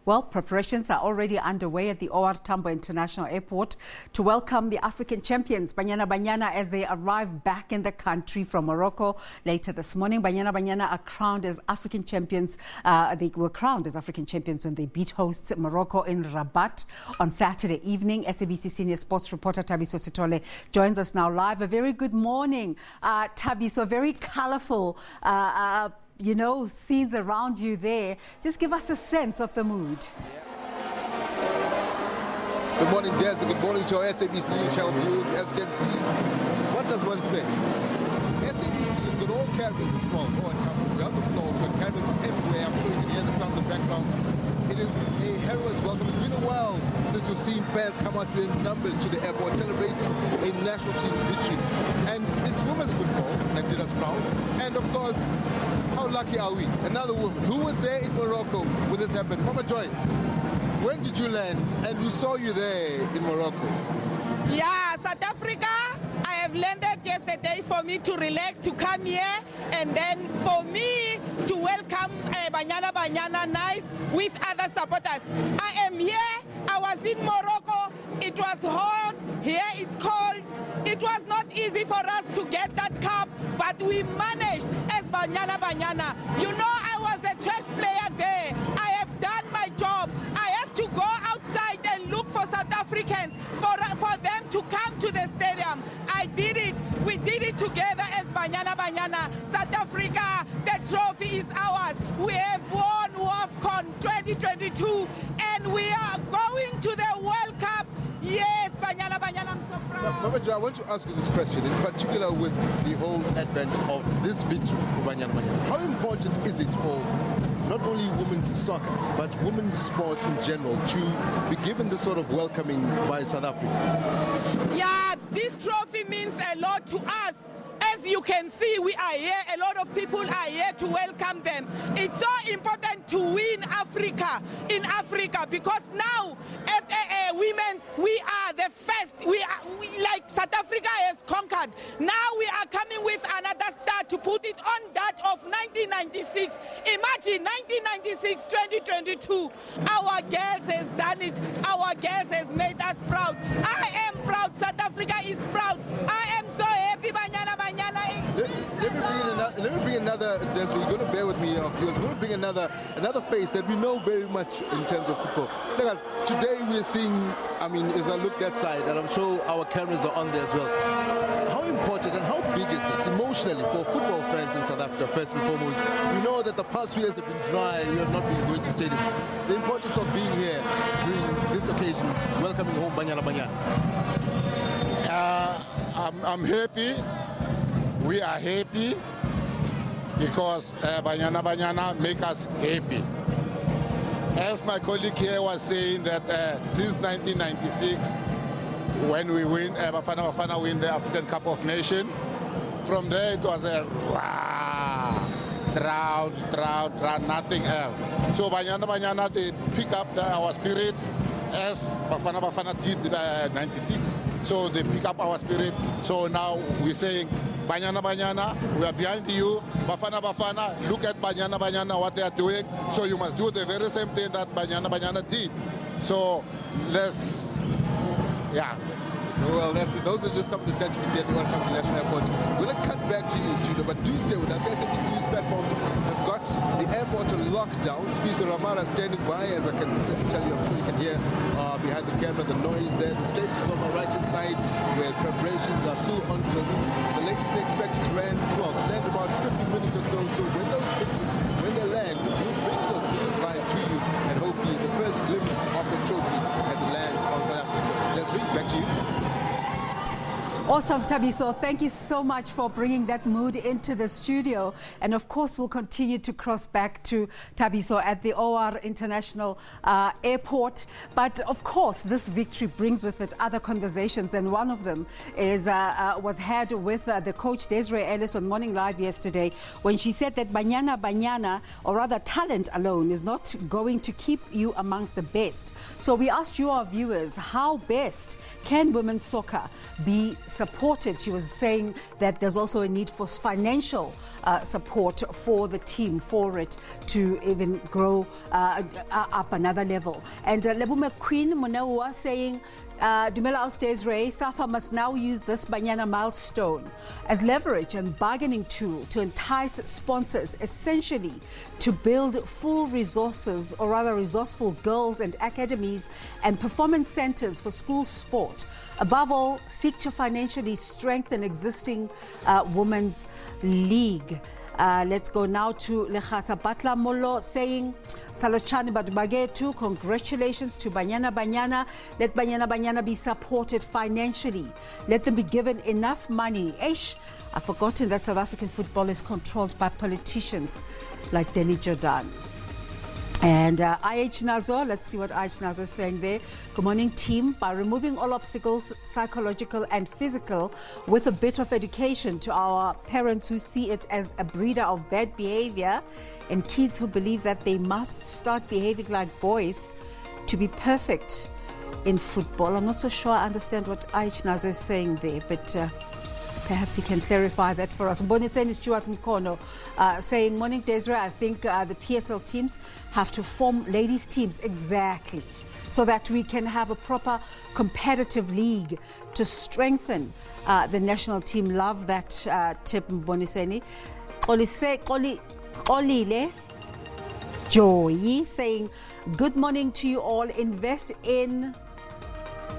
Well, preparations are already underway at the OR Tambo International Airport to welcome the African champions, Banyana Banyana, as they arrive back in the country from Morocco later this morning. Banyana Banyana are crowned as African champions. They were crowned as African champions when they beat hosts Morocco in Rabat on Saturday evening. SABC senior sports reporter Thabiso Sithole joins us now live. A very good morning, Thabiso. Very colorful scenes around you there. Just give us a sense of the mood. Good morning, Des. Good morning to our SABC News Channel viewers. As you can see, what does one say? SABC has got all cameras, well, OR Tambo, on the floor, we've got cameras everywhere. I'm sure you can hear the sound in the background. It is a hero's welcome. It's been a while since we've seen fans come out in numbers to the airport celebrating a national team victory. And it's women's football that did us proud. And of course, how lucky are we? Another woman. Who was there in Morocco when this happened? Mama Joy, when did you land? And we saw you there in Morocco. Yeah, South Africa. I have landed yesterday for me to relax, to come here, and then for me to welcome Banyana Banyana nice with other supporters. I am here. I was in Morocco. It was hot. Here it's cold. It was not easy for us to get that cup, but we managed as Banyana Banyana. You know, I was the 12th player there. I have done my job. I have to go outside and look for South Africans, for them to come to the stadium. I did it. We did it together as Banyana Banyana. South Africa, the trophy is ours. We have won WAFCON 2022, and we are going to the World Cup. Yes, Banyana Banyana, I'm so proud. Mama Joy, I want to ask you this question, in particular with the whole advent of this victory for Banyana Banyana. How important is it for not only women's soccer, but women's sports in general to be given this sort of welcoming by South Africa? Yeah, this trophy means a lot to us. As you can see, we are here. A lot of people are here to welcome them. It's so important to win Africa, in Africa, because now at women's, we are the first. Like South Africa has conquered. Now we are coming with another star to put it on that of 1996. Imagine 1996, 2022. Our girls has done it. Our girls has made us proud. I am proud. South Africa is proud. I am so happy, Banyana Banyana. Let me bring another, Des, you're going to bear with me, viewers. We're going to bring another face that we know very much in terms of football. Look, guys, today we're seeing, as I look that side, and I'm sure our cameras are on there as well. How important and how big is this emotionally for football fans in South Africa, first and foremost? We know that the past 2 years have been dry, we have not been going to stadiums. The importance of being here during this occasion, welcoming home Banyana Banyana. I'm happy. We are happy because Banyana Banyana make us happy. As my colleague here was saying that since 1996, when we win, Bafana win the African Cup of Nations, from there it was a drought, nothing else. So Banyana Banyana, they pick up our spirit as Bafana did 96. So they pick up our spirit. So now we're saying, Banyana Banyana, we are behind you. Bafana Bafana, look at Banyana Banyana, what they are doing. So you must do the very same thing that Banyana Banyana did. So let's, yeah. Well, those are just some of the sentiments here at the OR Tambo International Airport. We're going to cut back to you in the studio, but do stay with us. SABC News platforms have got the airport on lockdown. Thabiso Ramara standing by, as I can tell you, I'm sure you can hear behind the camera the noise there. The stage is on my right-hand side, where preparations are still ongoing. The ladies are expected to land about 50 minutes or so. So when those pictures, when they land, we'll bring those pictures live to you, and hopefully the first glimpse of the trophy as it lands on South Africa. So let's read back to you. Awesome, Thabiso. Thank you so much for bringing that mood into the studio. And of course, we'll continue to cross back to Thabiso at the OR International Airport. But of course, this victory brings with it other conversations. And one of them was had with the coach Desiree Ellis on Morning Live yesterday, when she said that Banyana Banyana, or rather talent alone, is not going to keep you amongst the best. So we asked you, our viewers, how best can women's soccer be supported supported. She was saying that there's also a need for financial support for the team, for it to even grow up another level. And Lebume Queen Monewa saying, Dumela Ausdesre, SAFA must now use this Banyana milestone as leverage and bargaining tool to entice sponsors, essentially to build full resources, or rather resourceful girls and academies and performance centers for school sport. Above all, seek to financially strengthen existing women's league. Let's go now to Lehasa Batla Molo saying, Salochani Badubagetu, congratulations to Banyana Banyana. Let Banyana Banyana be supported financially. Let them be given enough money. I've forgotten that South African football is controlled by politicians like Denny Jordan. And IH Nazo, let's see what IH Nazo is saying there. Good morning, team. By removing all obstacles, psychological and physical, with a bit of education to our parents who see it as a breeder of bad behavior, and kids who believe that they must start behaving like boys to be perfect in football. I'm not so sure I understand what IH Nazo is saying there, but perhaps he can clarify that for us. Boniseni Stuart Mkono saying, morning Desiree, I think the PSL teams have to form ladies teams, exactly, so that we can have a proper competitive league to strengthen the national team. Love that tip, Boniseni. Olile Joy saying, good morning to you all. Invest in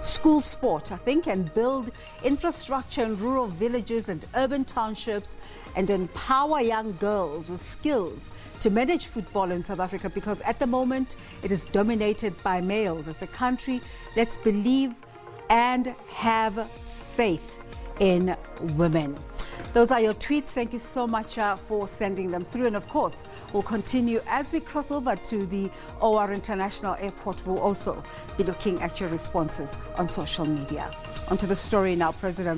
school sport, I think, and build infrastructure in rural villages and urban townships, and empower young girls with skills to manage football in South Africa, because at the moment it is dominated by males. As the country, let's believe and have faith in women. Those are your tweets. Thank you so much for sending them through. And of course, we'll continue as we cross over to the OR International Airport. We'll also be looking at your responses on social media. Onto the story now. President